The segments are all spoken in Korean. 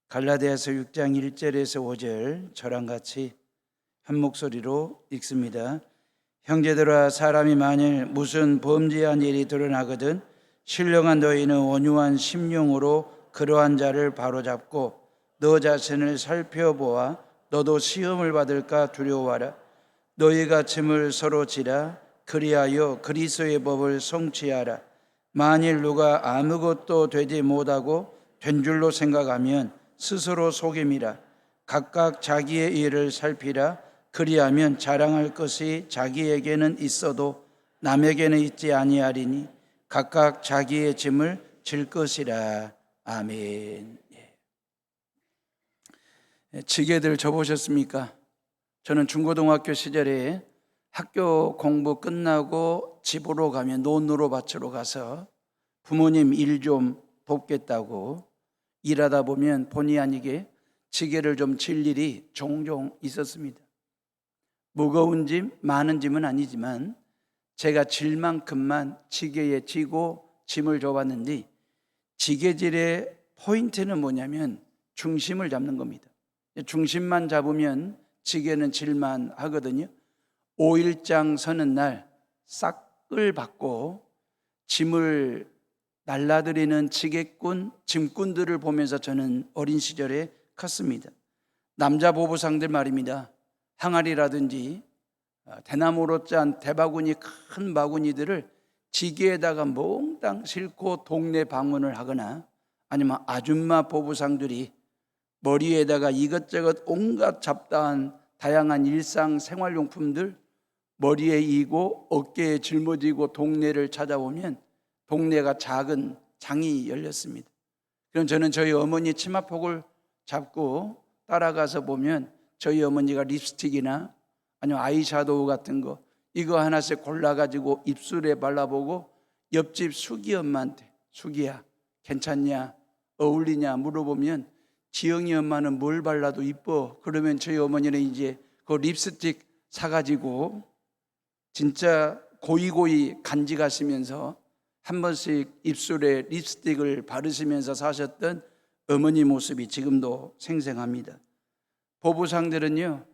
갈라디아서 6장 1절에서 5절 저랑 같이 한 목소리로 읽습니다. 형제들아, 사람이 만일 무슨 범죄한 일이 드러나거든 신령한 너희는 온유한 심령으로 그러한 자를 바로잡고 너 자신을 살펴보아 너도 시험을 받을까 두려워하라. 너희가 짐을 서로 지라. 그리하여 그리스도의 법을 성취하라. 만일 누가 아무것도 되지 못하고 된 줄로 생각하면 스스로 속임이라. 각각 자기의 일을 살피라. 그리하면 자랑할 것이 자기에게는 있어도 남에게는 있지 아니하리니 각각 자기의 짐을 질 것이라. 아멘. 지게들 져보셨습니까? 저는 중고등학교 시절에 학교 공부 끝나고 집으로 가면 논으로 밭으로 가서 부모님 일 좀 돕겠다고 일하다 보면 본의 아니게 지게를 좀 질 일이 종종 있었습니다. 무거운 짐, 많은 짐은 아니지만 제가 질 만큼만 지게에 지고 짐을 줘봤는데 지게질의 포인트는 뭐냐면 중심을 잡는 겁니다. 중심만 잡으면 지게는 질만 하거든요. 5일장 서는 날 싹을 받고 짐을 날라드리는 지게꾼, 짐꾼들을 보면서 저는 어린 시절에 컸습니다. 남자 보부상들 말입니다. 항아리라든지 대나무로 짠 대바구니, 큰 바구니들을 지게에다가 몽땅 싣고 동네 방문을 하거나 아니면 아줌마 보부상들이 머리에다가 이것저것 온갖 잡다한 다양한 일상 생활용품들 머리에 이고 어깨에 짊어지고 동네를 찾아오면 동네가 작은 장이 열렸습니다. 그럼 저는 저희 어머니 치마폭을 잡고 따라가서 보면 저희 어머니가 립스틱이나 아니면 아이샤도우 같은 거 이거 하나씩 골라가지고 입술에 발라보고 옆집 수기 엄마한테 수기야 괜찮냐 어울리냐 물어보면 지영이 엄마는 뭘 발라도 이뻐. 그러면 저희 어머니는 이제 그 립스틱 사가지고 진짜 고이고이 간직하시면서 한 번씩 입술에 립스틱을 바르시면서 사셨던 어머니 모습이 지금도 생생합니다. 보부상들은요,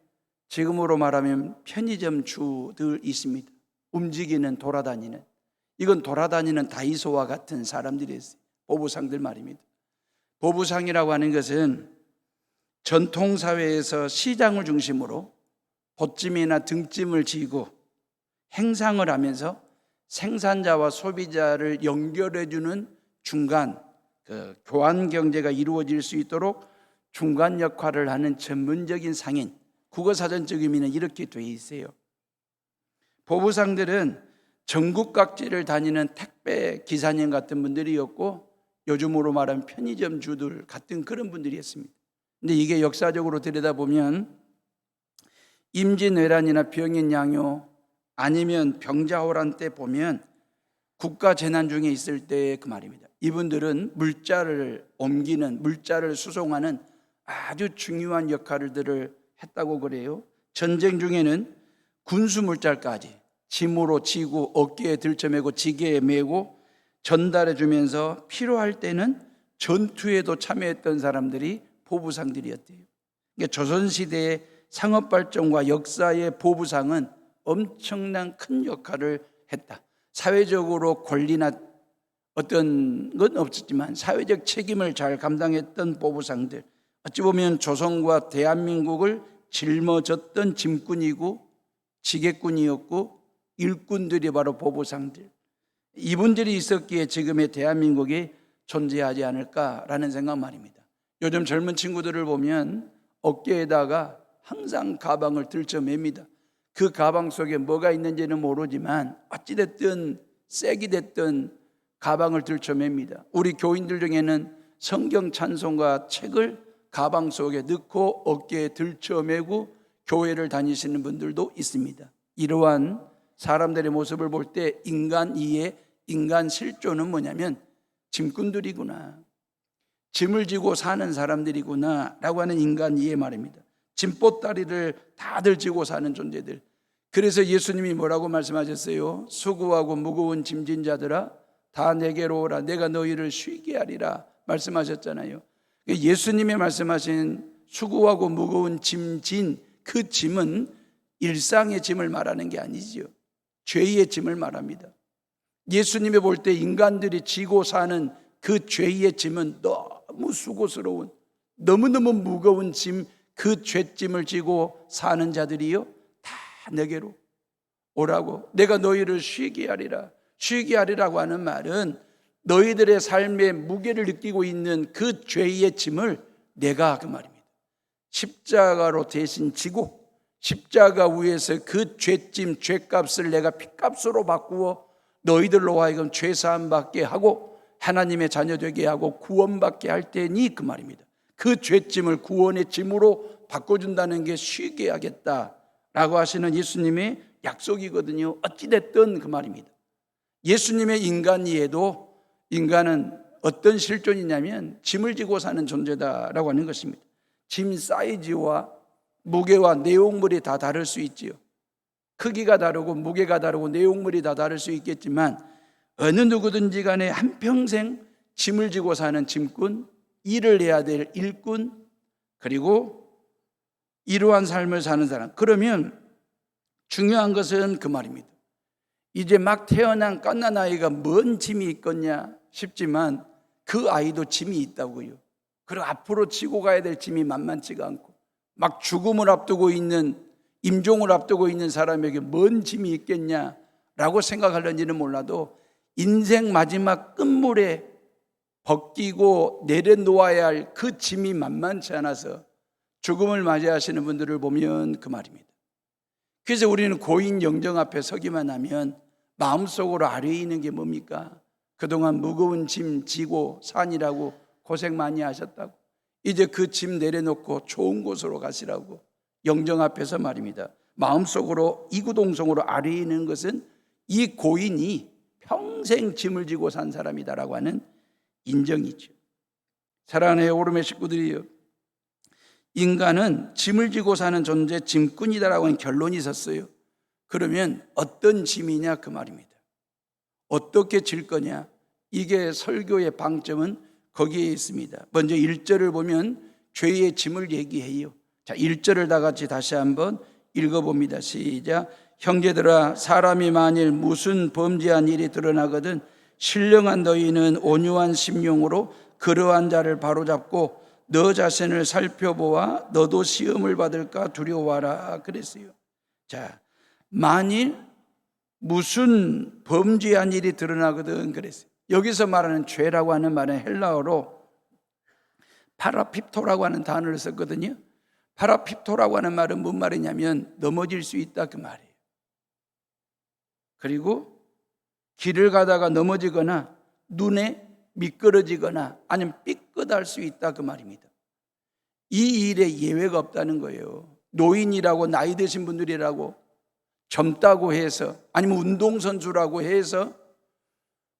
지금으로 말하면 편의점 주들 있습니다. 움직이는 돌아다니는. 이건 돌아다니는 다이소와 같은 사람들이었어요. 보부상들 말입니다. 보부상이라고 하는 것은 전통사회에서 시장을 중심으로 보찜이나 등짐을 지고 행상을 하면서 생산자와 소비자를 연결해주는 중간, 교환 경제가 이루어질 수 있도록 중간 역할을 하는 전문적인 상인, 국어사전적 의미는 이렇게 되어 있어요. 보부상들은 전국 각지를 다니는 택배 기사님 같은 분들이었고 요즘으로 말하면 편의점 주들 같은 그런 분들이었습니다. 근데 이게 역사적으로 들여다보면 임진왜란이나 병인 양요 아니면 병자호란 때 보면 국가 재난 중에 있을 때 그 말입니다. 이분들은 물자를 옮기는 물자를 수송하는 아주 중요한 역할들을 했다고 그래요. 전쟁 중에는 군수 물자까지 짐으로 지고 어깨에 들쳐매고 지게에 메고 전달해 주면서 필요할 때는 전투에도 참여했던 사람들이 보부상들이었대요. 그러니까 조선시대의 상업발전과 역사의 보부상은 엄청난 큰 역할을 했다. 사회적으로 권리나 어떤 건 없었지만 사회적 책임을 잘 감당했던 보부상들, 어찌 보면 조선과 대한민국을 짊어졌던 짐꾼이고 지게꾼이었고 일꾼들이 바로 보부상들. 이분들이 있었기에 지금의 대한민국이 존재하지 않을까라는 생각 말입니다. 요즘 젊은 친구들을 보면 어깨에다가 항상 가방을 들쳐맵니다. 그 가방 속에 뭐가 있는지는 모르지만 어찌됐든 쐐기 됐든 가방을 들쳐맵니다. 우리 교인들 중에는 성경 찬송과 책을 가방 속에 넣고 어깨에 들쳐매고 교회를 다니시는 분들도 있습니다. 이러한 사람들의 모습을 볼 때 인간 이해, 인간 실존은 뭐냐면 짐꾼들이구나, 짐을 지고 사는 사람들이구나 라고 하는 인간 이해 말입니다. 짐보따리를 다들 지고 사는 존재들. 그래서 예수님이 뭐라고 말씀하셨어요? 수고하고 무거운 짐진 자들아 다 내게로 오라 내가 너희를 쉬게 하리라 말씀하셨잖아요. 예수님이 말씀하신 수고하고 무거운 짐 진 그 짐은 일상의 짐을 말하는 게 아니지요. 죄의 짐을 말합니다. 예수님이 볼 때 인간들이 지고 사는 그 죄의 짐은 너무 수고스러운, 너무너무 무거운 짐, 그 죄짐을 지고 사는 자들이요, 다 내게로 오라고, 내가 너희를 쉬게 하리라. 쉬게 하리라고 하는 말은 너희들의 삶의 무게를 느끼고 있는 그 죄의 짐을 내가, 그 말입니다. 십자가로 대신 지고 십자가 위에서 그 죄짐, 죄값을 내가 피값으로 바꾸어 너희들로 하여금 죄사함 받게 하고 하나님의 자녀 되게 하고 구원받게 할 테니, 그 말입니다. 그 죄짐을 구원의 짐으로 바꿔준다는 게 쉬게 하겠다라고 하시는 예수님의 약속이거든요. 어찌됐든 그 말입니다. 예수님의 인간이에도 인간은 어떤 실존이냐면 짐을 지고 사는 존재다라고 하는 것입니다. 짐 사이즈와 무게와 내용물이 다 다를 수 있지요. 크기가 다르고 무게가 다르고 내용물이 다 다를 수 있겠지만 어느 누구든지 간에 한평생 짐을 지고 사는 짐꾼, 일을 해야 될 일꾼, 그리고 이러한 삶을 사는 사람, 그러면 중요한 것은 그 말입니다. 이제 막 태어난 갓난 아이가 뭔 짐이 있겠냐 싶지만 그 아이도 짐이 있다고요. 그리고 앞으로 지고 가야 될 짐이 만만치가 않고, 막 죽음을 앞두고 있는, 임종을 앞두고 있는 사람에게 뭔 짐이 있겠냐라고 생각하는지는 몰라도 인생 마지막 끝물에 벗기고 내려놓아야 할 그 짐이 만만치 않아서 죽음을 맞이하시는 분들을 보면 그 말입니다. 그래서 우리는 고인 영정 앞에 서기만 하면 마음속으로 아래에 있는 게 뭡니까? 그동안 무거운 짐 지고 산이라고 고생 많이 하셨다고, 이제 그 짐 내려놓고 좋은 곳으로 가시라고 영정 앞에서 말입니다. 마음속으로 이구동성으로 아래에 있는 것은 이 고인이 평생 짐을 지고 산 사람이다라고 하는 인정이죠. 사랑하는 오름의 식구들이요, 인간은 짐을 지고 사는 존재, 짐꾼이다라고 하는 결론이 있었어요. 그러면 어떤 짐이냐 그 말입니다. 어떻게 질 거냐, 이게 설교의 방점은 거기에 있습니다. 먼저 1절을 보면 죄의 짐을 얘기해요. 자, 1절을 다 같이 다시 한번 읽어봅니다. 시작. 형제들아, 사람이 만일 무슨 범죄한 일이 드러나거든 신령한 너희는 온유한 심령으로 그러한 자를 바로잡고 너 자신을 살펴보아 너도 시험을 받을까 두려워하라 그랬어요. 자, 만일 무슨 범죄한 일이 드러나거든 그랬어요. 여기서 말하는 죄라고 하는 말은 헬라어로 파라핍토라고 하는 단어를 썼거든요. 파라핍토라고 하는 말은 뭔 말이냐면 넘어질 수 있다 그 말이에요. 그리고 길을 가다가 넘어지거나 눈에 미끄러지거나 아니면 삐끗할 수 있다 그 말입니다. 이 일에 예외가 없다는 거예요. 노인이라고 나이 드신 분들이라고 젊다고 해서 아니면 운동선수라고 해서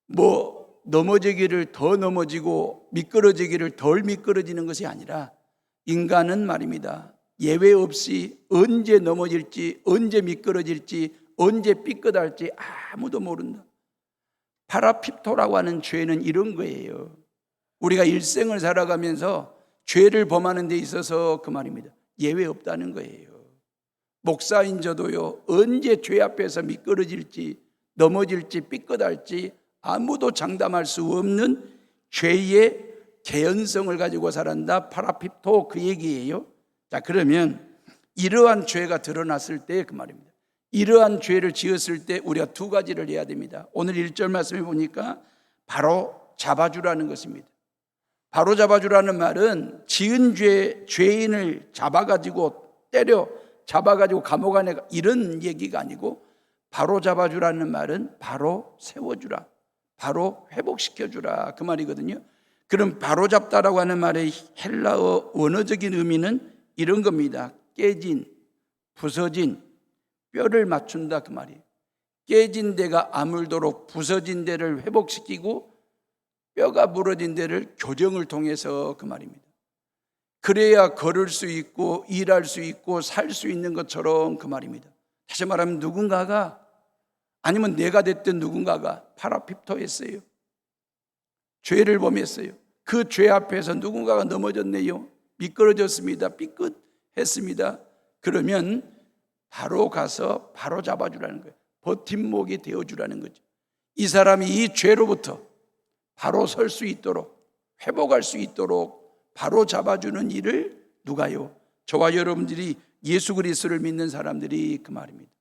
뭐 넘어지기를 더 넘어지고 미끄러지기를 덜 미끄러지는 것이 아니라 인간은 말입니다, 예외 없이 언제 넘어질지 언제 미끄러질지 언제 삐끗할지 아무도 모른다. 파라핍토라고 하는 죄는 이런 거예요. 우리가 일생을 살아가면서 죄를 범하는 데 있어서 그 말입니다, 예외 없다는 거예요. 목사인 저도요, 언제 죄 앞에서 미끄러질지 넘어질지 삐끗할지 아무도 장담할 수 없는 죄의 개연성을 가지고 살았다. 파라핍토 그 얘기예요. 자, 그러면 이러한 죄가 드러났을 때 그 말입니다, 이러한 죄를 지었을 때 우리가 두 가지를 해야 됩니다. 오늘 1절 말씀에 보니까 바로 잡아주라는 것입니다. 바로 잡아주라는 말은 지은 죄인을 잡아가지고 때려 잡아가지고 감옥 안에 이런 얘기가 아니고, 바로 잡아주라는 말은 바로 세워주라, 바로 회복시켜주라 그 말이거든요. 그럼 바로 잡다라고 하는 말의 헬라어 원어적인 의미는 이런 겁니다. 깨진, 부서진, 뼈를 맞춘다 그 말이에요. 깨진 데가 아물도록 부서진 데를 회복시키고 뼈가 부러진 데를 교정을 통해서 그 말입니다. 그래야 걸을 수 있고 일할 수 있고 살 수 있는 것처럼 그 말입니다. 다시 말하면 누군가가, 아니면 내가 됐든 누군가가 파라핍토했어요. 죄를 범했어요. 그 죄 앞에서 누군가가 넘어졌네요. 미끄러졌습니다. 삐끗했습니다. 그러면 바로 가서 바로 잡아주라는 거예요. 버팀목이 되어주라는 거죠. 이 사람이 이 죄로부터 바로 설 수 있도록, 회복할 수 있도록 바로 잡아주는 일을 누가요? 저와 여러분들이 예수 그리스도를 믿는 사람들이 그 말입니다.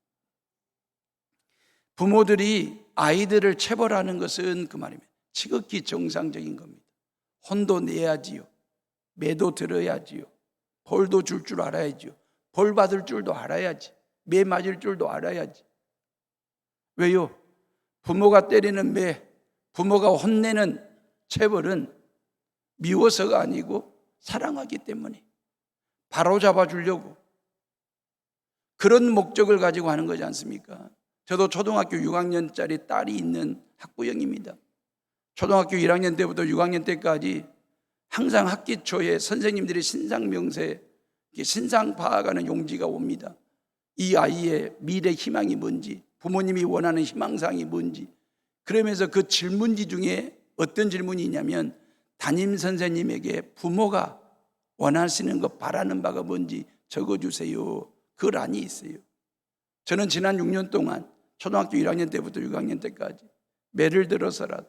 부모들이 아이들을 체벌하는 것은 그 말입니다. 지극히 정상적인 겁니다. 혼도 내야지요. 매도 들어야지요. 벌도 줄 줄 알아야지요. 벌 받을 줄도 알아야지. 매 맞을 줄도 알아야지. 왜요? 부모가 때리는 매, 부모가 혼내는 체벌은 미워서가 아니고 사랑하기 때문에 바로 잡아주려고 그런 목적을 가지고 하는 거지 않습니까? 저도 초등학교 6학년짜리 딸이 있는 학부형입니다. 초등학교 1학년 때부터 6학년 때까지 항상 학기 초에 선생님들이 신상명세, 신상 파악하는 용지가 옵니다. 이 아이의 미래 희망이 뭔지, 부모님이 원하는 희망사항이 뭔지, 그러면서 그 질문지 중에 어떤 질문이 있냐면 담임 선생님에게 부모가 원하시는 것, 바라는 바가 뭔지 적어주세요. 그 란이 있어요. 저는 지난 6년 동안 초등학교 1학년 때부터 6학년 때까지 매를 들어서라도,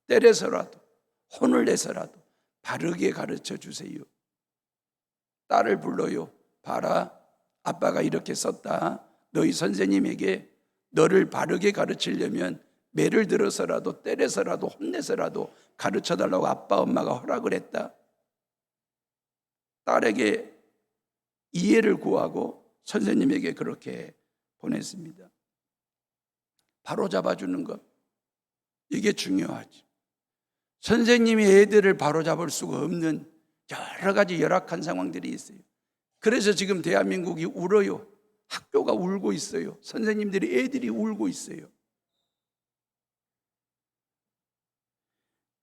때려서라도, 혼을 내서라도 바르게 가르쳐 주세요. 딸을 불러요. 봐라, 아빠가 이렇게 썼다. 너희 선생님에게 너를 바르게 가르치려면 매를 들어서라도, 때려서라도, 혼내서라도 가르쳐달라고 아빠 엄마가 허락을 했다. 딸에게 이해를 구하고 선생님에게 그렇게 보냈습니다. 바로 잡아주는 것, 이게 중요하죠. 선생님이 애들을 바로 잡을 수가 없는 여러 가지 열악한 상황들이 있어요. 그래서 지금 대한민국이 울어요. 학교가 울고 있어요. 선생님들이, 애들이 울고 있어요.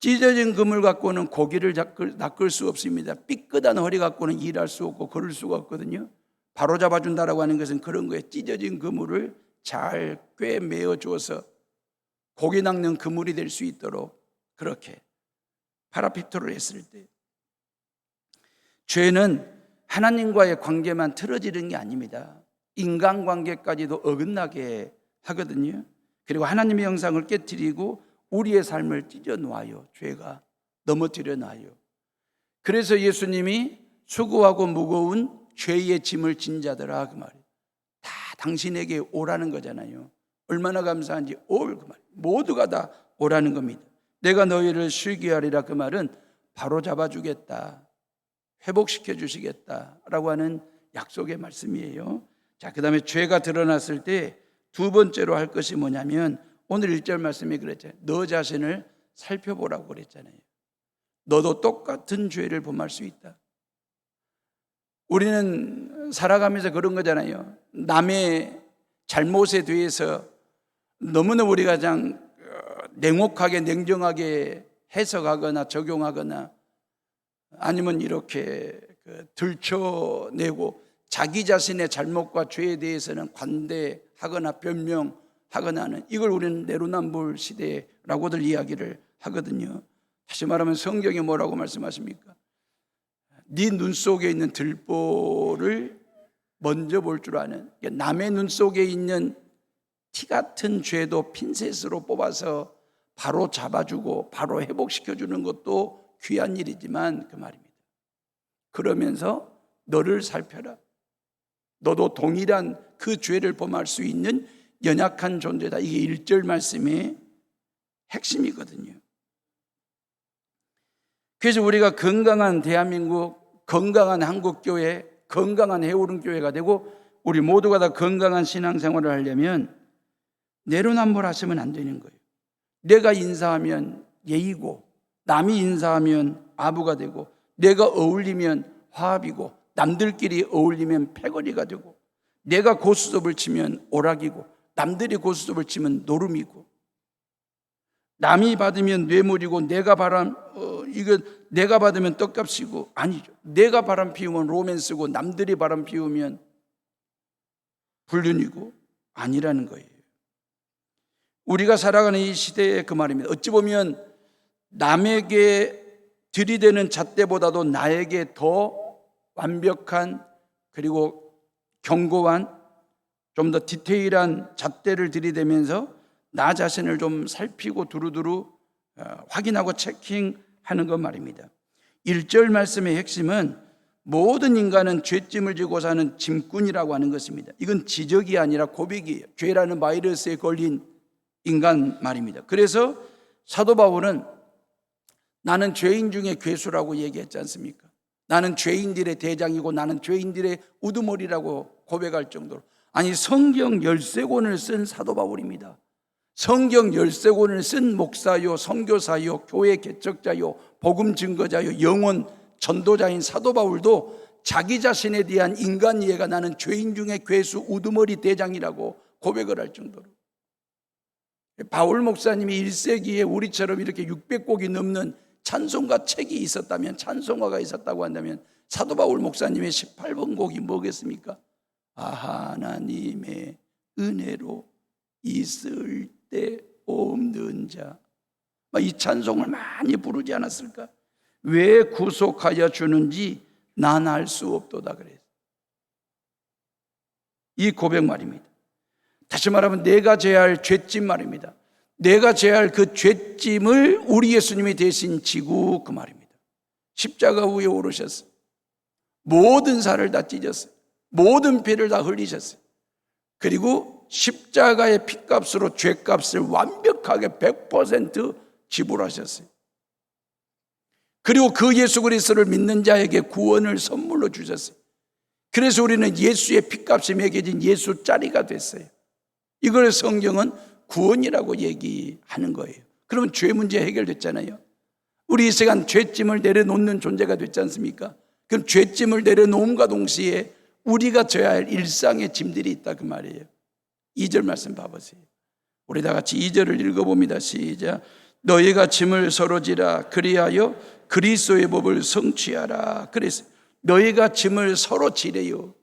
찢어진 그물 갖고는 고기를 낚을 수 없습니다. 삐끗한 허리 갖고는 일할 수 없고 걸을 수가 없거든요. 바로 잡아준다라고 하는 것은 그런 거예요. 찢어진 그물을 잘 꿰매어 주어서 고기 낚는 그물이 될 수 있도록 그렇게 파라피토를 했을 때, 죄는 하나님과의 관계만 틀어지는 게 아닙니다. 인간관계까지도 어긋나게 하거든요. 그리고 하나님의 형상을 깨트리고 우리의 삶을 찢어놓아요. 죄가 넘어뜨려 놔요. 그래서 예수님이 수고하고 무거운 죄의 짐을 진 자들아, 그 말이에요. 다 당신에게 오라는 거잖아요. 얼마나 감사한지, 올, 그 말, 모두가 다 오라는 겁니다. 내가 너희를 쉬게 하리라, 그 말은 바로 잡아주겠다, 회복시켜 주시겠다라고 하는 약속의 말씀이에요. 자, 그 다음에 죄가 드러났을 때 두 번째로 할 것이 뭐냐면, 오늘 1절 말씀이 그랬잖아요. 너 자신을 살펴보라고 그랬잖아요. 너도 똑같은 죄를 범할 수 있다. 우리는 살아가면서 그런 거잖아요. 남의 잘못에 대해서 너무나 우리가 그냥 냉혹하게, 냉정하게 해석하거나 적용하거나 아니면 이렇게 들춰내고 자기 자신의 잘못과 죄에 대해서는 관대하거나 변명하거나 하는, 이걸 우리는 내로남불 시대라고들 이야기를 하거든요. 다시 말하면 성경이 뭐라고 말씀하십니까? 네 눈 속에 있는 들보를 먼저 볼 줄 아는, 남의 눈 속에 있는 티 같은 죄도 핀셋으로 뽑아서 바로 잡아주고 바로 회복시켜주는 것도 귀한 일이지만 그 말입니다. 그러면서 너를 살펴라. 너도 동일한 그 죄를 범할 수 있는 연약한 존재다. 이게 1절 말씀의 핵심이거든요. 그래서 우리가 건강한 대한민국, 건강한 한국교회, 건강한 해오른교회가 되고 우리 모두가 다 건강한 신앙생활을 하려면 내로남불 하시면 안 되는 거예요. 내가 인사하면 예의고, 남이 인사하면 아부가 되고, 내가 어울리면 화합이고, 남들끼리 어울리면 패거리가 되고, 내가 고스톱을 치면 오락이고, 남들이 고스톱을 치면 노름이고, 남이 받으면 뇌물이고, 내가 받으면 떡값이고, 아니죠. 내가 바람 피우면 로맨스고, 남들이 바람 피우면 불륜이고, 아니라는 거예요. 우리가 살아가는 이 시대의 그 말입니다. 어찌 보면 남에게 들이대는 잣대보다도 나에게 더 완벽한 그리고 견고한 좀 더 디테일한 잣대를 들이대면서 나 자신을 좀 살피고 두루두루 확인하고 체킹하는 것 말입니다. 1절 말씀의 핵심은 모든 인간은 죄짐을 지고 사는 짐꾼이라고 하는 것입니다. 이건 지적이 아니라 고백이에요. 죄라는 바이러스에 걸린 인간 말입니다. 그래서 사도 바울은 나는 죄인 중에 괴수라고 얘기했지 않습니까? 나는 죄인들의 대장이고 나는 죄인들의 우두머리라고 고백할 정도로, 아니 성경 13권을 쓴 사도 바울입니다. 성경 13권을 쓴 목사요, 선교사요, 교회 개척자요, 복음 증거자요, 영혼 전도자인 사도 바울도 자기 자신에 대한 인간 이해가 나는 죄인 중에 괴수 우두머리 대장이라고 고백을 할 정도로, 바울 목사님이 1세기에 우리처럼 이렇게 600곡이 넘는 찬송가 책이 있었다면, 찬송가가 있었다고 한다면 사도 바울 목사님의 18번 곡이 뭐겠습니까? 하나님의 은혜로 있을 때 없는 자, 이 찬송을 많이 부르지 않았을까? 왜 구속하여 주는지 난 알 수 없도다 그래요. 이 고백 말입니다. 다시 말하면 내가 져야 할 죄짐 말입니다. 내가 져야 할 그 죄짐을 우리 예수님이 대신 지고 그 말입니다. 십자가 위에 오르셨어요. 모든 살을 다 찢었어요. 모든 피를 다 흘리셨어요. 그리고 십자가의 피값으로 죄값을 완벽하게 100% 지불하셨어요. 그리고 그 예수 그리스도를 믿는 자에게 구원을 선물로 주셨어요. 그래서 우리는 예수의 피값이 매겨진 예수짜리가 됐어요. 이걸 성경은 구원이라고 얘기하는 거예요. 그러면 죄 문제 해결됐잖아요. 우리 이 시간 죄짐을 내려놓는 존재가 됐지 않습니까? 그럼 죄짐을 내려놓음과 동시에 우리가 져야 할 일상의 짐들이 있다 그 말이에요. 2절 말씀 봐보세요. 우리 다 같이 2절을 읽어봅니다. 시작. 너희가 짐을 서로 지라 그리하여 그리스도의 법을 성취하라. 그래서 너희가 짐을 서로 지래요.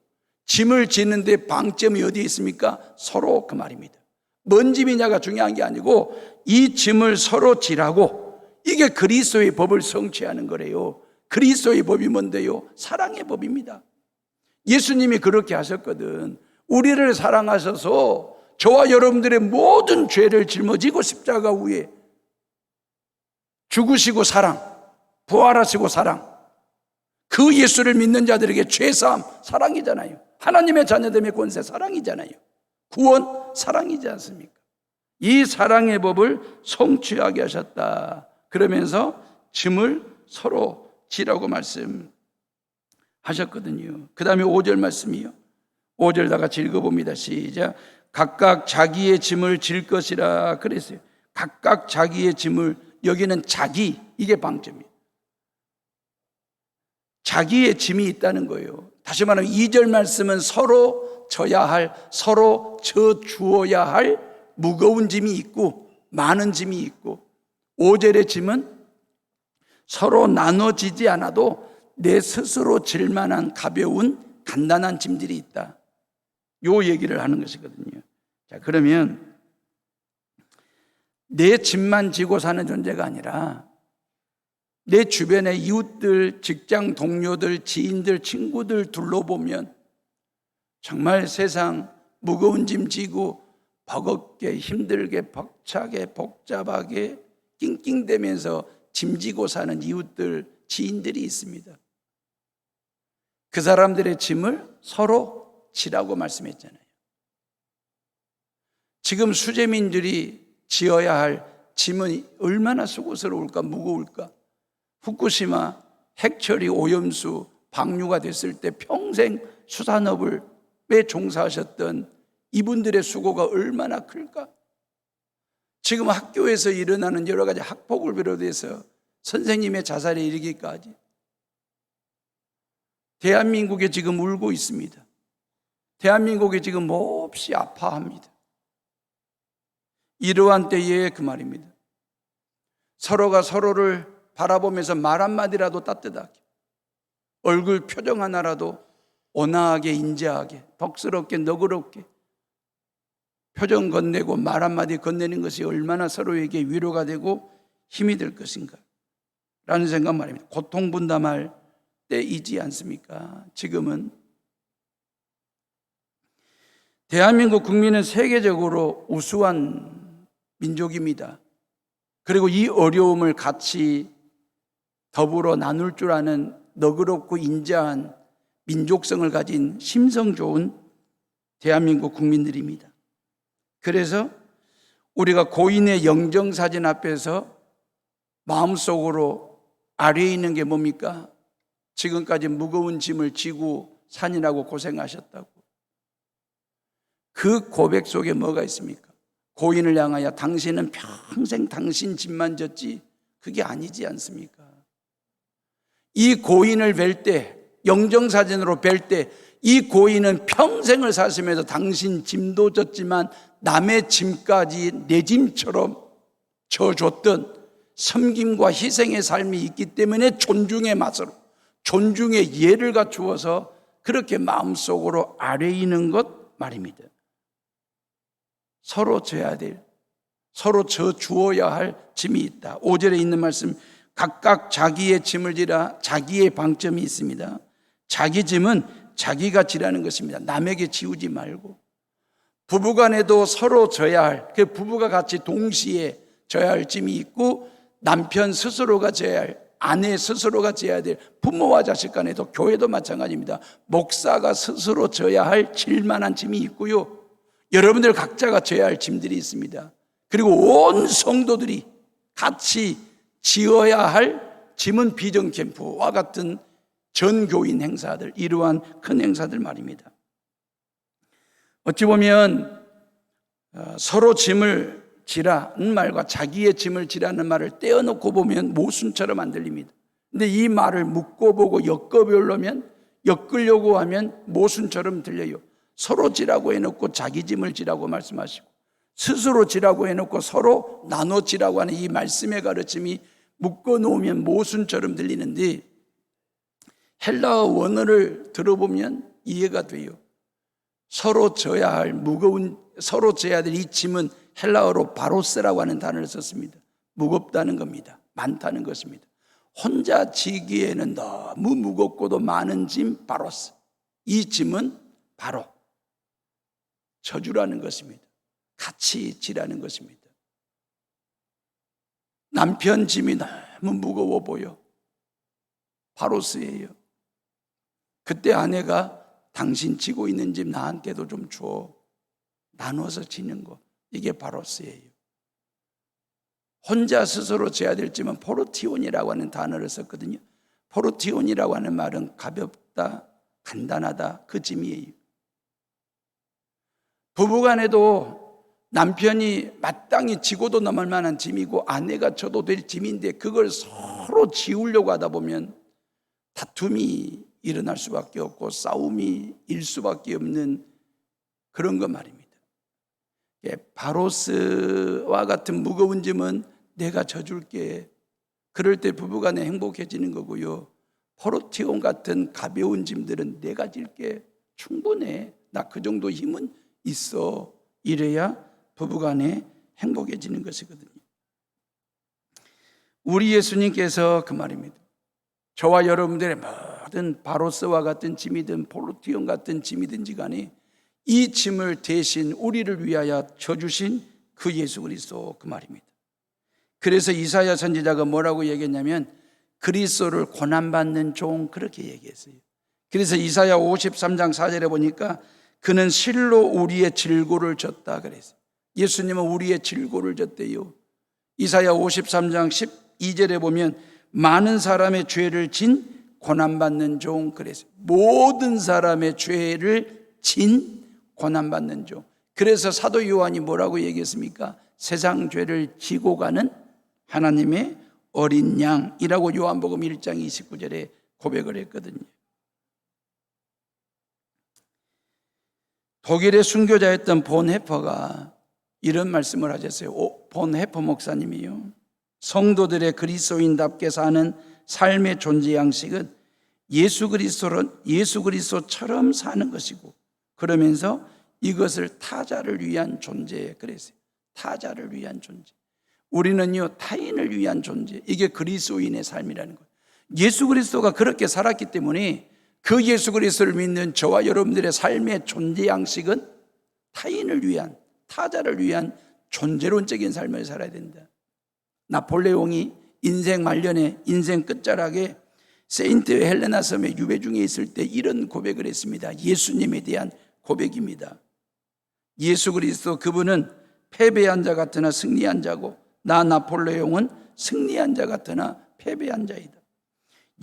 짐을 지는데 방점이 어디에 있습니까? 서로 그 말입니다. 뭔 짐이냐가 중요한 게 아니고 이 짐을 서로 지라고, 이게 그리스도의 법을 성취하는 거래요. 그리스도의 법이 뭔데요? 사랑의 법입니다. 예수님이 그렇게 하셨거든. 우리를 사랑하셔서 저와 여러분들의 모든 죄를 짊어지고 십자가 위에 죽으시고 사랑, 부활하시고 사랑, 그 예수를 믿는 자들에게 죄사함 사랑이잖아요. 하나님의 자녀됨의 권세 사랑이잖아요. 구원 사랑이지 않습니까? 이 사랑의 법을 성취하게 하셨다. 그러면서 짐을 서로 지라고 말씀하셨거든요. 그 다음에 5절 말씀이요. 5절 다 같이 읽어봅니다. 시작. 각각 자기의 짐을 질 것이라 그랬어요. 각각 자기의 짐을, 여기는 자기, 이게 방점이에요. 자기의 짐이 있다는 거예요. 다시 말하면 2절 말씀은 서로 져야 할, 서로 져 주어야 할 무거운 짐이 있고 많은 짐이 있고, 5절의 짐은 서로 나눠지지 않아도 내 스스로 질 만한 가벼운 간단한 짐들이 있다. 요 얘기를 하는 것이거든요. 자, 그러면 내 짐만 지고 사는 존재가 아니라 내 주변의 이웃들, 직장 동료들, 지인들, 친구들 둘러보면 정말 세상 무거운 짐 지고 버겁게 힘들게 벅차게 복잡하게 낑낑대면서 짐지고 사는 이웃들, 지인들이 있습니다. 그 사람들의 짐을 서로 지라고 말씀했잖아요. 지금 수재민들이 지어야 할 짐은 얼마나 수고스러울까, 무거울까. 후쿠시마 핵처리 오염수 방류가 됐을 때 평생 수산업을 종사하셨던 이분들의 수고가 얼마나 클까. 지금 학교에서 일어나는 여러 가지 학폭을 비롯해서 선생님의 자살에 이르기까지 대한민국에 지금 울고 있습니다. 대한민국이 지금 몹시 아파합니다. 이러한 때에 그 말입니다. 서로가 서로를 바라보면서 말 한마디라도 따뜻하게, 얼굴 표정 하나라도 온화하게, 인자하게, 덕스럽게, 너그럽게 표정 건네고 말 한마디 건네는 것이 얼마나 서로에게 위로가 되고 힘이 될 것인가. 라는 생각 말입니다. 고통 분담할 때이지 않습니까? 지금은 대한민국 국민은 세계적으로 우수한 민족입니다. 그리고 이 어려움을 같이 더불어 나눌 줄 아는 너그럽고 인자한 민족성을 가진 심성 좋은 대한민국 국민들입니다. 그래서 우리가 고인의 영정사진 앞에서 마음속으로 아래에 있는 게 뭡니까? 지금까지 무거운 짐을 지고 산이라고 고생하셨다고. 그 고백 속에 뭐가 있습니까? 고인을 향하여 당신은 평생 당신 짐만 졌지 그게 아니지 않습니까? 이 고인을 뵐 때, 영정사진으로 뵐 때 이 고인은 평생을 사시면서 당신 짐도 졌지만 남의 짐까지 내 짐처럼 져줬던 섬김과 희생의 삶이 있기 때문에 존중의 맛으로, 존중의 예를 갖추어서 그렇게 마음속으로 아뢰이는 것 말입니다. 서로 져야 될, 서로 져 주어야 할 짐이 있다. 5절에 있는 말씀, 각각 자기의 짐을 지라. 자기의 방점이 있습니다. 자기 짐은 자기가 지라는 것입니다. 남에게 지우지 말고. 부부간에도 서로 져야 할, 그 부부가 같이 동시에 져야 할 짐이 있고, 남편 스스로가 져야 할, 아내 스스로가 져야 될, 부모와 자식 간에도, 교회도 마찬가지입니다. 목사가 스스로 져야 할 질만한 짐이 있고요, 여러분들 각자가 져야 할 짐들이 있습니다. 그리고 온 성도들이 같이 지어야 할 짐은 비전 캠프와 같은 전교인 행사들, 이러한 큰 행사들 말입니다. 어찌 보면 서로 짐을 지라는 말과 자기의 짐을 지라는 말을 떼어놓고 보면 모순처럼 안 들립니다. 근데 이 말을 묶어보고 엮으려고 하면 모순처럼 들려요. 서로 지라고 해놓고 자기 짐을 지라고 말씀하시고, 스스로 지라고 해놓고 서로 나눠 지라고 하는 이 말씀의 가르침이 묶어놓으면 모순처럼 들리는데, 헬라어 원어를 들어보면 이해가 돼요. 서로 져야 할 서로 져야 될 이 짐은 헬라어로 바로스라고 하는 단어를 썼습니다. 무겁다는 겁니다. 많다는 것입니다. 혼자 지기에는 너무 무겁고도 많은 짐 바로스. 이 짐은 바로 져주라는 것입니다. 같이 지라는 것입니다. 남편 짐이 너무 무거워 보여. 바로스예요. 그때 아내가 당신 지고 있는 짐 나한테도 좀 줘. 나눠서 지는 거. 이게 바로스예요. 혼자 스스로 져야 될 짐은 포르티온이라고 하는 단어를 썼거든요. 포르티온이라고 하는 말은 가볍다, 간단하다, 그 짐이에요. 부부간에도 남편이 마땅히 지고도 넘을 만한 짐이고 아내가 져도 될 짐인데 그걸 서로 지우려고 하다 보면 다툼이 일어날 수밖에 없고 싸움이 일 수밖에 없는 그런 것 말입니다. 바로스와 같은 무거운 짐은 내가 져줄게. 그럴 때 부부간에 행복해지는 거고요. 포르티온 같은 가벼운 짐들은 내가 질게. 충분해. 나 그 정도 힘은 있어. 이래야 부부간에 행복해지는 것이거든요. 우리 예수님께서 그 말입니다. 저와 여러분들의 모든 바로스와 같은 짐이든 포르티온 같은 짐이든지 간에 이 짐을 대신 우리를 위하여 져주신 그 예수 그리스도, 그 말입니다. 그래서 이사야 선지자가 뭐라고 얘기했냐면 그리스도를 고난받는 종, 그렇게 얘기했어요. 그래서 이사야 53장 4절에 보니까 그는 실로 우리의 질고를 졌다 그랬어요. 예수님은 우리의 질고를 졌대요. 이사야 53장 12절에 보면 많은 사람의 죄를 진 고난받는 종, 그랬어요. 모든 사람의 죄를 진 고난받는 종. 그래서 사도 요한이 뭐라고 얘기했습니까? 세상 죄를 지고 가는 하나님의 어린 양이라고 요한복음 1장 29절에 고백을 했거든요. 독일의 순교자였던 본 해퍼가 이런 말씀을 하셨어요. 본 해퍼 목사님이요. 성도들의 그리스도인답게 사는 삶의 존재 양식은 예수 그리스도처럼 사는 것이고, 그러면서 이것을 타자를 위한 존재, 그랬어요. 타자를 위한 존재. 우리는요, 타인을 위한 존재. 이게 그리스도인의 삶이라는 거예요. 예수 그리스도가 그렇게 살았기 때문에 그 예수 그리스도를 믿는 저와 여러분들의 삶의 존재 양식은 타인을 위한, 타자를 위한 존재론적인 삶을 살아야 된다. 나폴레옹이 인생 말년에, 인생 끝자락에 세인트 헬레나 섬의 유배 중에 있을 때 이런 고백을 했습니다. 예수님에 대한 고백입니다. 예수 그리스도 그분은 패배한 자 같으나 승리한 자고, 나 나폴레옹은 승리한 자 같으나 패배한 자이다.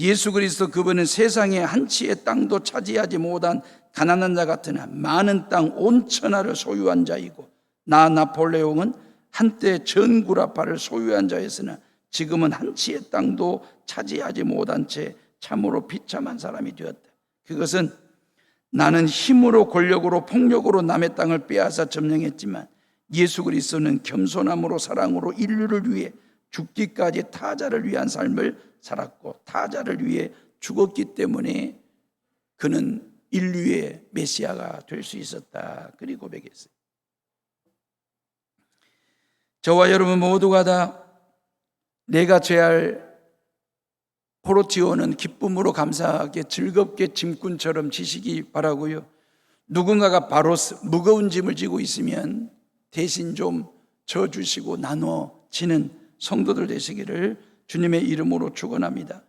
예수 그리스도 그분은 세상에 한 치의 땅도 차지하지 못한 가난한 자 같으나 많은 땅 온 천하를 소유한 자이고, 나 나폴레옹은 한때 전구라파를 소유한 자였으나 지금은 한 치의 땅도 차지하지 못한 채 참으로 비참한 사람이 되었다. 그것은 나는 힘으로 권력으로 폭력으로 남의 땅을 빼앗아 점령했지만 예수 그리스도는 겸손함으로 사랑으로 인류를 위해 죽기까지 타자를 위한 삶을 살았고 타자를 위해 죽었기 때문에 그는 인류의 메시아가 될 수 있었다. 그리고 고백했어요. 저와 여러분 모두가 다 내가 죄할 포르티오는 기쁨으로 감사하게 즐겁게 짐꾼처럼 지시기 바라고요. 누군가가 바로 무거운 짐을 지고 있으면 대신 좀 져주시고 나눠지는 성도들 되시기를 주님의 이름으로 축원합니다.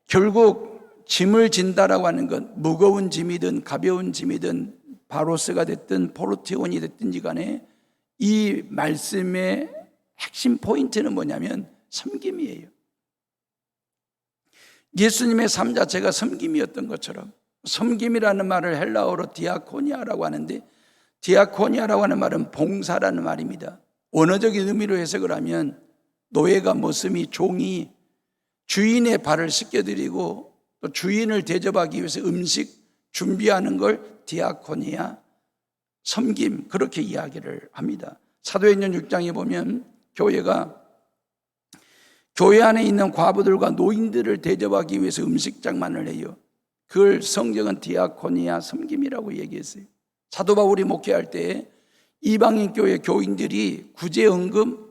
결국 짐을 진다라고 하는 건 무거운 짐이든 가벼운 짐이든 바로스가 됐든 포르티온이 됐든지 간에 이 말씀의 핵심 포인트는 뭐냐면 섬김이에요. 예수님의 삶 자체가 섬김이었던 것처럼, 섬김이라는 말을 헬라어로 디아코니아라고 하는데, 디아코니아라고 하는 말은 봉사라는 말입니다. 원어적인 의미로 해석을 하면 노예가 머슴이 종이 주인의 발을 씻겨드리고 또 주인을 대접하기 위해서 음식 준비하는 걸 디아코니아, 섬김, 그렇게 이야기를 합니다. 사도행전 6장에 보면 교회 안에 있는 과부들과 노인들을 대접하기 위해서 음식장만을 해요. 그걸 성경은 디아코니아, 섬김이라고 얘기했어요. 사도 바울이 목회할 때 이방인 교회 교인들이 구제헌금을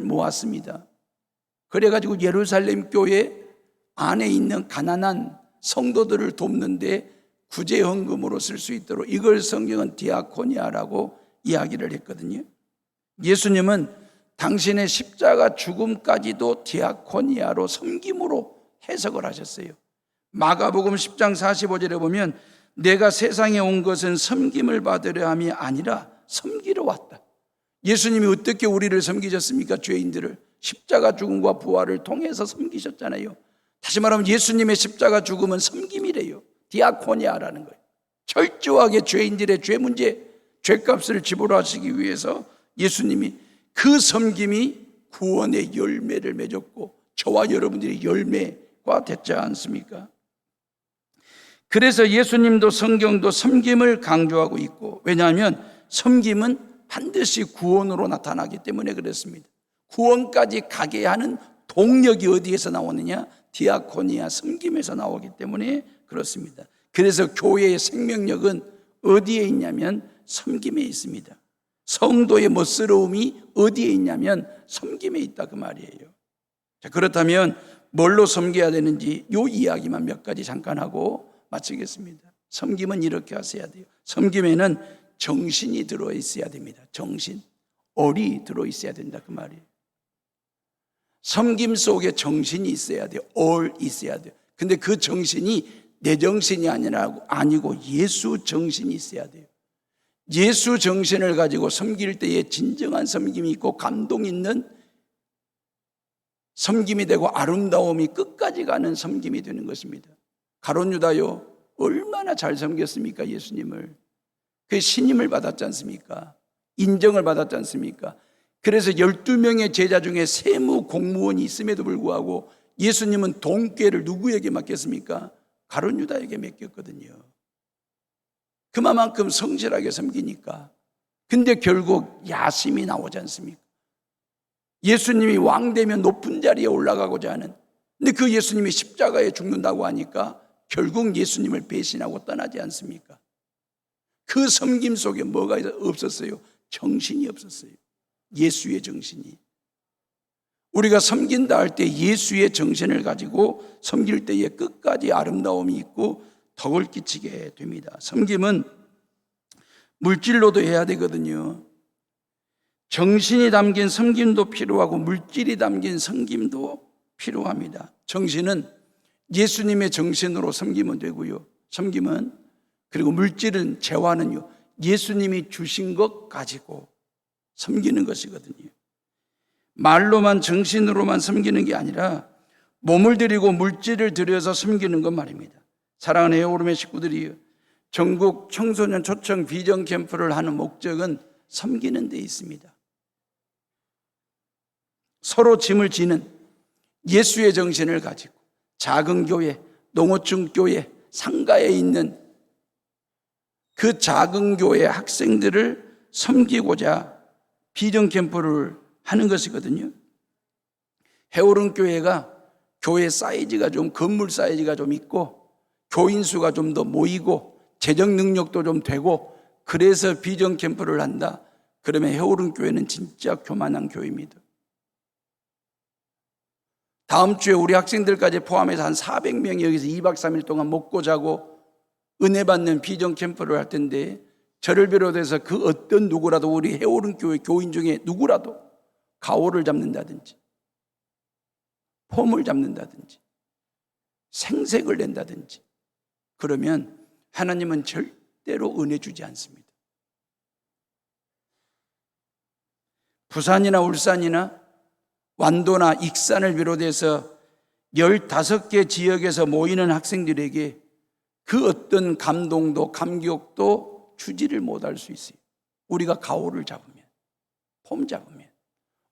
모았습니다. 그래가지고 예루살렘 교회 안에 있는 가난한 성도들을 돕는데 구제헌금으로 쓸 수 있도록, 이걸 성경은 디아코니아라고 이야기를 했거든요. 예수님은 당신의 십자가 죽음까지도 디아코니아로, 섬김으로 해석을 하셨어요. 마가복음 10장 45절에 보면 내가 세상에 온 것은 섬김을 받으려 함이 아니라 섬기러 왔다. 예수님이 어떻게 우리를 섬기셨습니까? 죄인들을 십자가 죽음과 부활을 통해서 섬기셨잖아요. 다시 말하면 예수님의 십자가 죽음은 섬김이래요. 디아코니아라는 거예요. 철저하게 죄인들의 죄 문제, 죄값을 지불하시기 위해서 예수님이, 그 섬김이 구원의 열매를 맺었고 저와 여러분들이 열매가 됐지 않습니까? 그래서 예수님도 성경도 섬김을 강조하고 있고, 왜냐하면 섬김은 반드시 구원으로 나타나기 때문에 그렇습니다. 구원까지 가게 하는 동력이 어디에서 나오느냐? 디아코니아, 섬김에서 나오기 때문에 그렇습니다. 그래서 교회의 생명력은 어디에 있냐면 섬김에 있습니다. 성도의 멋스러움이 어디에 있냐면 섬김에 있다, 그 말이에요. 자, 그렇다면 뭘로 섬겨야 되는지 이 이야기만 몇 가지 잠깐 하고 마치겠습니다. 섬김은 이렇게 하셔야 돼요. 섬김에는 정신이 들어있어야 됩니다. 정신, 얼이 들어있어야 된다, 그 말이에요. 섬김 속에 정신이 있어야 돼요. 얼 있어야 돼요. 근데 그 정신이 내 정신이 아니고 예수 정신이 있어야 돼요. 예수 정신을 가지고 섬길 때에 진정한 섬김이 있고 감동 있는 섬김이 되고 아름다움이 끝까지 가는 섬김이 되는 것입니다. 가룟 유다요, 얼마나 잘 섬겼습니까? 예수님을. 그 신임을 받았지 않습니까? 인정을 받았지 않습니까? 그래서 12명의 제자 중에 세무 공무원이 있음에도 불구하고 예수님은 돈꾀를 누구에게 맡겼습니까? 가룟 유다에게 맡겼거든요. 그만큼 성실하게 섬기니까. 근데 결국 야심이 나오지 않습니까? 예수님이 왕 되면 높은 자리에 올라가고자 하는, 근데 그 예수님이 십자가에 죽는다고 하니까 결국 예수님을 배신하고 떠나지 않습니까? 그 섬김 속에 뭐가 없었어요? 정신이 없었어요. 예수의 정신이. 우리가 섬긴다 할 때 예수의 정신을 가지고 섬길 때에 끝까지 아름다움이 있고 덕을 끼치게 됩니다. 섬김은 물질로도 해야 되거든요. 정신이 담긴 섬김도 필요하고 물질이 담긴 섬김도 필요합니다. 정신은 예수님의 정신으로 섬기면 되고요. 섬김은, 그리고 물질은, 재화는요, 예수님이 주신 것 가지고 섬기는 것이거든요. 말로만 정신으로만 섬기는 게 아니라 몸을 들이고 물질을 들여서 섬기는 것 말입니다. 사랑하는 에어오름의 식구들이 전국 청소년 초청 비전 캠프를 하는 목적은 섬기는 데 있습니다. 서로 짐을 지는 예수의 정신을 가지고 작은 교회, 농어촌 교회, 상가에 있는 그 작은 교회 학생들을 섬기고자 비전 캠프를 하는 것이거든요. 해오른 교회가 교회 사이즈가 좀, 건물 사이즈가 좀 있고 교인 수가 좀 더 모이고 재정 능력도 좀 되고, 그래서 비전 캠프를 한다. 그러면 해오른 교회는 진짜 교만한 교회입니다. 다음 주에 우리 학생들까지 포함해서 한 400명이 여기서 2박 3일 동안 먹고 자고 은혜 받는 비전 캠프를 할 텐데, 저를 비롯해서 그 어떤 누구라도 우리 해오른 교회 교인 중에 누구라도 가오를 잡는다든지 폼을 잡는다든지 생색을 낸다든지 그러면 하나님은 절대로 은혜 주지 않습니다. 부산이나 울산이나 완도나 익산을 비롯해서 15개 지역에서 모이는 학생들에게 그 어떤 감동도 감격도 주지를 못할 수 있어요. 우리가 가오를 잡으면, 폼 잡으면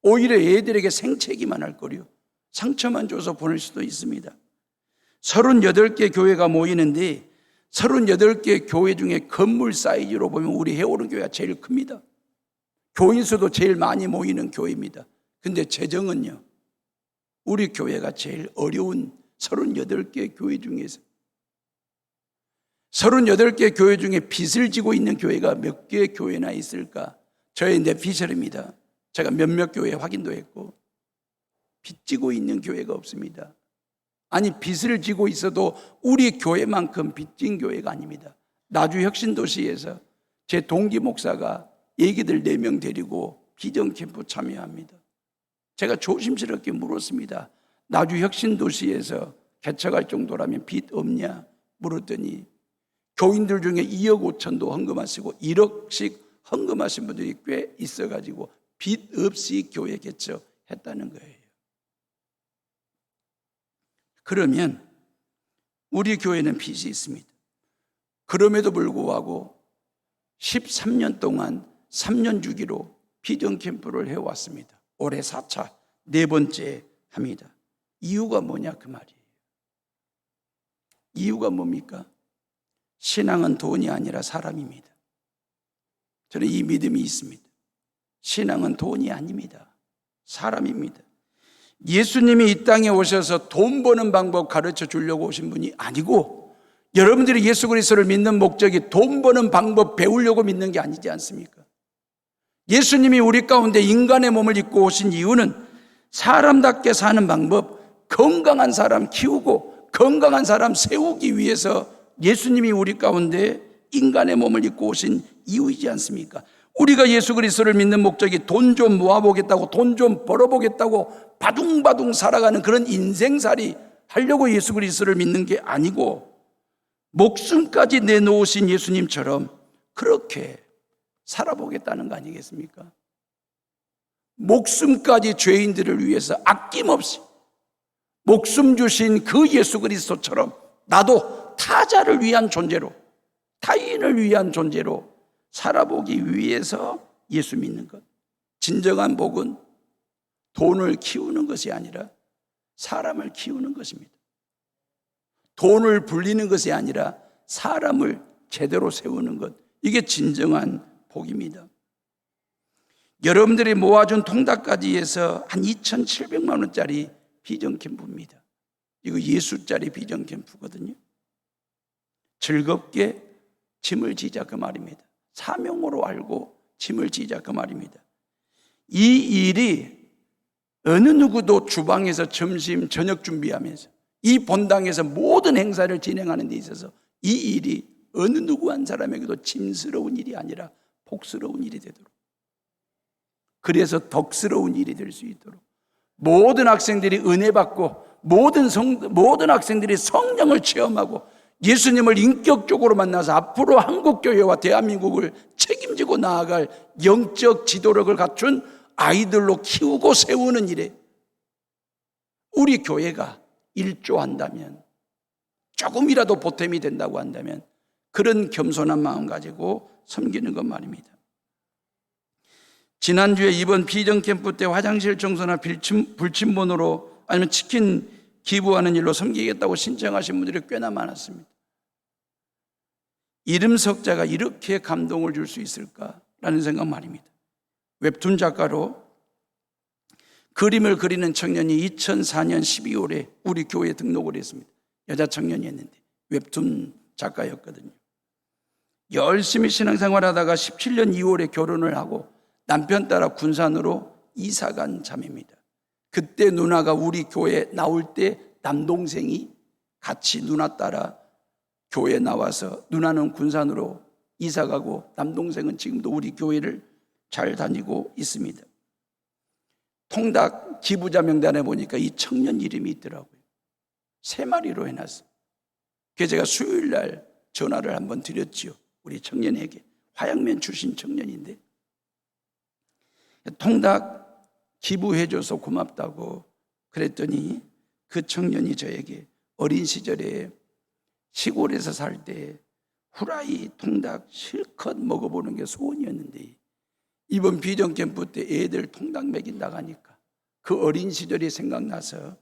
오히려 애들에게 생채기만 할 거요, 상처만 줘서 보낼 수도 있습니다. 38개 교회가 모이는데 38개 교회 중에 건물 사이즈로 보면 우리 해오른 교회가 제일 큽니다. 교인 수도 제일 많이 모이는 교회입니다. 근데 재정은요, 우리 교회가 제일 어려운 38개 교회 중에서 38개 교회 중에 빚을 지고 있는 교회가 몇 개 교회나 있을까? 저의 내피셜입니다. 제가 몇몇 교회 확인도 했고 빚 지고 있는 교회가 없습니다. 아니, 빚을 지고 있어도 우리 교회만큼 빚진 교회가 아닙니다. 나주 혁신도시에서 제 동기 목사가 애기들 4명 데리고 비전 캠프 참여합니다. 제가 조심스럽게 물었습니다. 나주 혁신도시에서 개척할 정도라면 빚 없냐 물었더니 교인들 중에 2억 5천도 헌금하시고 1억씩 헌금하신 분들이 꽤 있어가지고 빚 없이 교회 개척했다는 거예요. 그러면 우리 교회는 빚이 있습니다. 그럼에도 불구하고 13년 동안 3년 주기로 비전 캠프를 해왔습니다. 올해 4차, 4번째 합니다. 이유가 뭐냐 그 말이에요. 이유가 뭡니까? 신앙은 돈이 아니라 사람입니다. 저는 이 믿음이 있습니다. 신앙은 돈이 아닙니다. 사람입니다. 예수님이 이 땅에 오셔서 돈 버는 방법 가르쳐 주려고 오신 분이 아니고, 여러분들이 예수 그리스도를 믿는 목적이 돈 버는 방법 배우려고 믿는 게 아니지 않습니까? 예수님이 우리 가운데 인간의 몸을 입고 오신 이유는 사람답게 사는 방법, 건강한 사람 키우고 건강한 사람 세우기 위해서 예수님이 우리 가운데 인간의 몸을 입고 오신 이유이지 않습니까? 우리가 예수 그리스도를 믿는 목적이 돈 좀 모아보겠다고, 돈 좀 벌어보겠다고 바둥바둥 살아가는 그런 인생살이 하려고 예수 그리스도를 믿는 게 아니고, 목숨까지 내놓으신 예수님처럼 그렇게 살아보겠다는 거 아니겠습니까? 목숨까지 죄인들을 위해서 아낌없이 목숨 주신 그 예수 그리스도처럼 나도 타자를 위한 존재로, 타인을 위한 존재로 살아보기 위해서 예수 믿는 것. 진정한 복은 돈을 키우는 것이 아니라 사람을 키우는 것입니다. 돈을 불리는 것이 아니라 사람을 제대로 세우는 것, 이게 진정한 복입니다. 여러분들이 모아준 통닭까지 해서 한 2,700만 원짜리 비전 캠프입니다. 이거 예수짜리 비전 캠프거든요. 즐겁게 짐을 지자 그 말입니다. 사명으로 알고 짐을 지자 그 말입니다. 이 일이 어느 누구도 주방에서 점심, 저녁 준비하면서 이 본당에서 모든 행사를 진행하는 데 있어서 이 일이 어느 누구 한 사람에게도 짐스러운 일이 아니라 복스러운 일이 되도록, 그래서 덕스러운 일이 될 수 있도록 모든 학생들이 은혜 받고 모든 학생들이 성령을 체험하고 예수님을 인격적으로 만나서 앞으로 한국교회와 대한민국을 책임지고 나아갈 영적 지도력을 갖춘 아이들로 키우고 세우는 일에 우리 교회가 일조한다면, 조금이라도 보탬이 된다고 한다면 그런 겸손한 마음 가지고 섬기는 것 말입니다. 지난주에 이번 비전 캠프 때 화장실 청소나 불침번호로 아니면 치킨 기부하는 일로 섬기겠다고 신청하신 분들이 꽤나 많았습니다. 이름 석자가 이렇게 감동을 줄 수 있을까라는 생각 말입니다. 웹툰 작가로 그림을 그리는 청년이 2004년 12월에 우리 교회에 등록을 했습니다. 여자 청년이었는데 웹툰 작가였거든요. 열심히 신앙생활하다가 17년 2월에 결혼을 하고 남편 따라 군산으로 이사간 자매입니다. 그때 누나가 우리 교회에 나올 때 남동생이 같이 누나 따라 교회에 나와서 누나는 군산으로 이사가고 남동생은 지금도 우리 교회를 잘 다니고 있습니다. 통닭 기부자 명단에 보니까 이 청년 이름이 있더라고요. 3마리로 해놨어요. 그래서 제가 수요일 날 전화를 한번 드렸지요. 우리 청년에게. 화양면 출신 청년인데 통닭 기부해줘서 고맙다고 그랬더니 그 청년이 저에게 어린 시절에 시골에서 살 때 후라이 통닭 실컷 먹어보는 게 소원이었는데 이번 비전 캠프 때 애들 통닭 먹인다고 하니까 그 어린 시절이 생각나서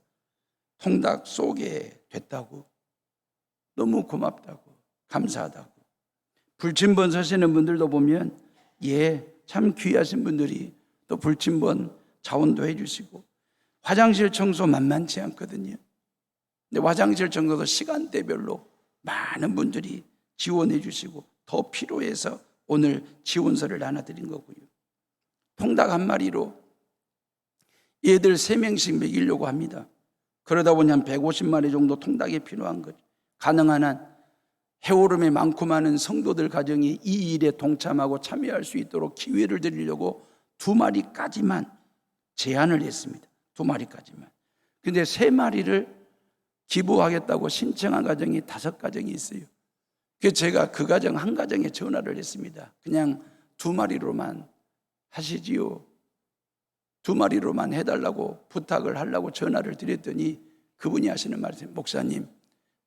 통닭 쏘게 됐다고, 너무 고맙다고, 감사하다고. 불침번 서시는 분들도 보면 참 귀하신 분들이 또 불침번 자원도 해주시고 화장실 청소 만만치 않거든요. 근데 화장실 청소도 시간대별로 많은 분들이 지원해 주시고 더 필요해서 오늘 지원서를 나눠드린 거고요. 통닭 한 마리로 얘들 3명씩 먹이려고 합니다. 그러다 보니 한 150마리 정도 통닭이 필요한 거죠. 가능한 한 해오름에 많고 많은 성도들 가정이 이 일에 동참하고 참여할 수 있도록 기회를 드리려고 2마리까지만 제한을 했습니다. 2마리까지만. 근데 3마리를 기부하겠다고 신청한 가정이 5가정이 있어요. 그래서 제가 그 가정 한 가정에 전화를 했습니다. 그냥 2마리로만 하시지요. 2마리로만 해달라고 부탁을 하려고 전화를 드렸더니 그분이 하시는 말씀, 목사님,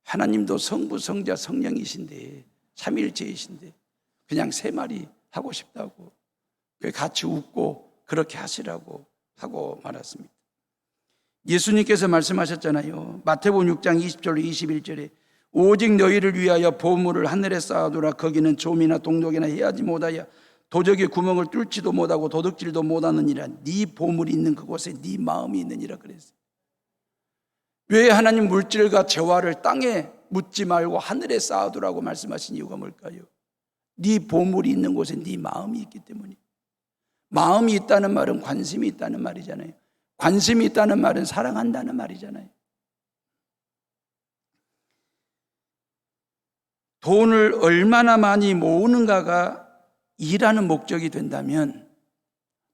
하나님도 성부, 성자, 성령이신데 3일체이신데 그냥 3마리 하고 싶다고 같이 웃고 그렇게 하시라고 하고 말았습니다. 예수님께서 말씀하셨잖아요. 마태복음 6장 20절 21절에 오직 너희를 위하여 보물을 하늘에 쌓아두라. 거기는 좀이나 동독이나 해하지 못하여 도적의 구멍을 뚫지도 못하고 도둑질도 못하느니라. 네 보물이 있는 그곳에 네 마음이 있느니라 그랬어요. 왜 하나님 물질과 재화를 땅에 묻지 말고 하늘에 쌓아두라고 말씀하신 이유가 뭘까요? 네 보물이 있는 곳에 네 마음이 있기 때문에. 마음이 있다는 말은 관심이 있다는 말이잖아요. 관심이 있다는 말은 사랑한다는 말이잖아요. 돈을 얼마나 많이 모으는가가 일하는 목적이 된다면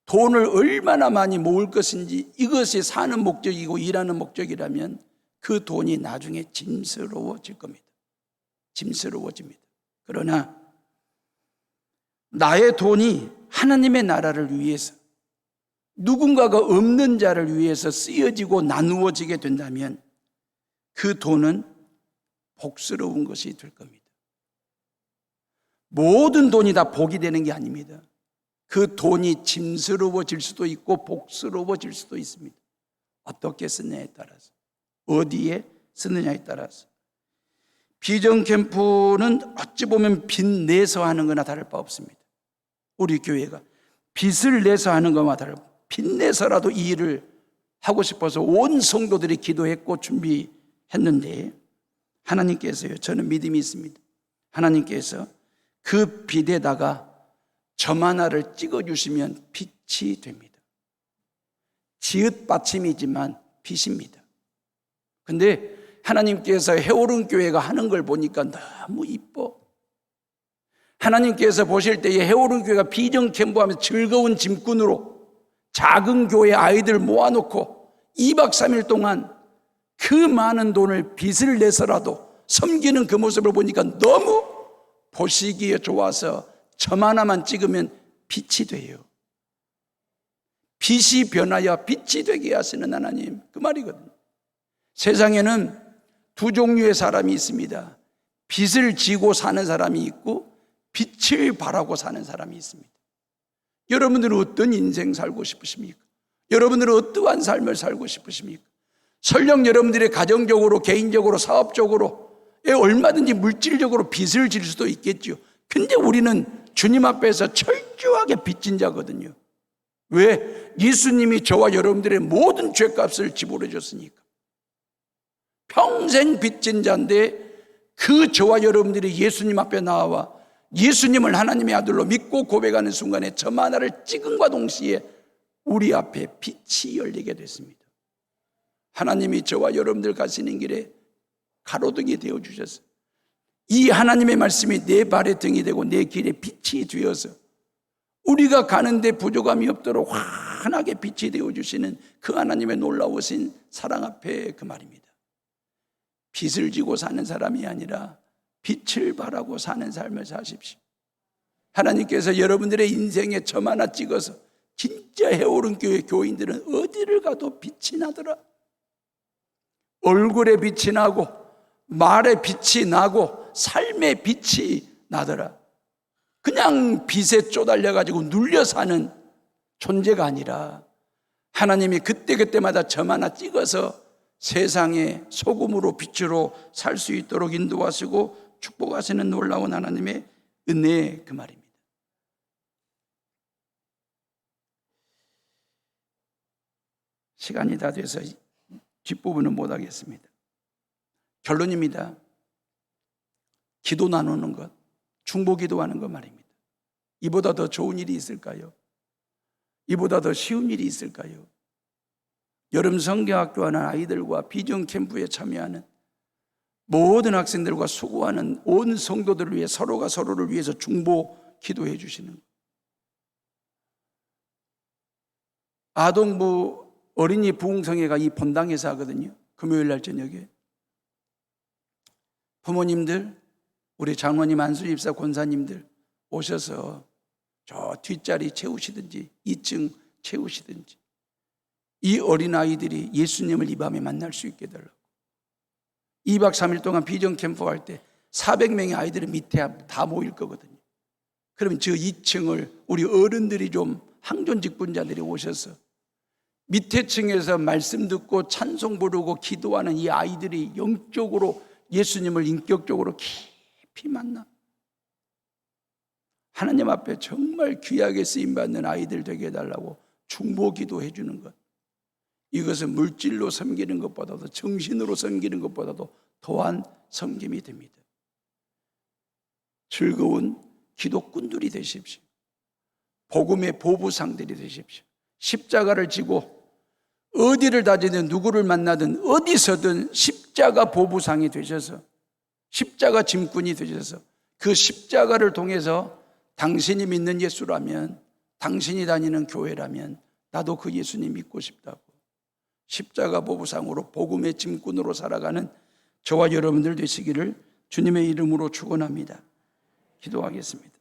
돈을 얼마나 많이 모을 것인지 이것이 사는 목적이고 일하는 목적이라면 그 돈이 나중에 짐스러워질 겁니다. 짐스러워집니다. 그러나 나의 돈이 하나님의 나라를 위해서 누군가가 없는 자를 위해서 쓰여지고 나누어지게 된다면 그 돈은 복스러운 것이 될 겁니다. 모든 돈이 다 복이 되는 게 아닙니다. 그 돈이 짐스러워질 수도 있고 복스러워질 수도 있습니다. 어떻게 쓰느냐에 따라서, 어디에 쓰느냐에 따라서. 비전 캠프는 어찌 보면 빚 내서 하는 거나 다를 바 없습니다. 우리 교회가 빚을 내서 하는 것과 다르고 빚 내서라도 이 일을 하고 싶어서 온 성도들이 기도했고 준비했는데 하나님께서요, 저는 믿음이 있습니다. 하나님께서 그 빚에다가 점 하나를 찍어주시면 빛이 됩니다. 지읒 받침이지만 빛입니다. 근데 하나님께서 해오른 교회가 하는 걸 보니까 너무 이뻐. 하나님께서 보실 때에 해오른 교회가 비전 캠프하면서 즐거운 짐꾼으로 작은 교회 아이들 모아놓고 2박 3일 동안 그 많은 돈을 빚을 내서라도 섬기는 그 모습을 보니까 너무 보시기에 좋아서 점 하나만 찍으면 빛이 돼요. 빛이 변하여 빛이 되게 하시는 하나님, 그 말이거든요. 세상에는 두 종류의 사람이 있습니다. 빛을 지고 사는 사람이 있고 빛을 바라고 사는 사람이 있습니다. 여러분들은 어떤 인생 살고 싶으십니까? 여러분들은 어떠한 삶을 살고 싶으십니까? 설령 여러분들의 가정적으로, 개인적으로, 사업적으로 얼마든지 물질적으로 빚을 질 수도 있겠죠. 근데 우리는 주님 앞에서 철저하게 빚진 자거든요. 왜? 예수님이 저와 여러분들의 모든 죄값을 지불해 줬으니까. 평생 빚진 자인데 그 저와 여러분들이 예수님 앞에 나와 예수님을 하나님의 아들로 믿고 고백하는 순간에 점 하나를 찍음과 동시에 우리 앞에 빛이 열리게 됐습니다. 하나님이 저와 여러분들 가시는 길에 가로등이 되어주셨어요. 이 하나님의 말씀이 내 발의 등이 되고 내 길에 빛이 되어서 우리가 가는데 부족함이 없도록 환하게 빛이 되어주시는 그 하나님의 놀라우신 사랑 앞에 그 말입니다. 빛을 지고 사는 사람이 아니라 빛을 바라고 사는 삶을 사십시오. 하나님께서 여러분들의 인생에 점 하나 찍어서 진짜 해오른 교회 교인들은 어디를 가도 빛이 나더라. 얼굴에 빛이 나고 말에 빛이 나고 삶에 빛이 나더라. 그냥 빛에 쪼달려가지고 눌려 사는 존재가 아니라 하나님이 그때그때마다 점 하나 찍어서 세상에 소금으로 빛으로 살 수 있도록 인도하시고 축복하시는 놀라운 하나님의 은혜, 그 말입니다. 시간이 다 돼서 뒷부분은 못하겠습니다. 결론입니다. 기도 나누는 것, 중보 기도하는 것 말입니다. 이보다 더 좋은 일이 있을까요? 이보다 더 쉬운 일이 있을까요? 여름 성경학교 하는 아이들과 비전 캠프에 참여하는 모든 학생들과 수고하는 온 성도들을 위해 서로가 서로를 위해서 중보 기도해 주시는 것. 아동부 어린이 부흥성회가 이 본당에서 하거든요. 금요일 날 저녁에. 부모님들, 우리 장로님, 안수집사 권사님들 오셔서 저 뒷자리 채우시든지 2층 채우시든지 이 어린아이들이 예수님을 이 밤에 만날 수 있게 해달라고. 2박 3일 동안 비전 캠프 할 때 400명의 아이들이 밑에 다 모일 거거든요. 그러면 저 2층을 우리 어른들이 좀 항존직분자들이 오셔서 밑에 층에서 말씀 듣고 찬송 부르고 기도하는 이 아이들이 영적으로 예수님을 인격적으로 깊이 만나 하나님 앞에 정말 귀하게 쓰임받는 아이들 되게 해달라고 중보 기도해 주는 것. 이것은 물질로 섬기는 것보다도 정신으로 섬기는 것보다도 더한 섬김이 됩니다. 즐거운 기도꾼들이 되십시오. 복음의 보부상들이 되십시오. 십자가를 지고 어디를 다니든 누구를 만나든 어디서든 십자가 보부상이 되셔서 십자가 짐꾼이 되셔서 그 십자가를 통해서 당신이 믿는 예수라면, 당신이 다니는 교회라면 나도 그 예수님 믿고 싶다고 십자가 보부상으로 복음의 짐꾼으로 살아가는 저와 여러분들 되시기를 주님의 이름으로 축원합니다. 기도하겠습니다.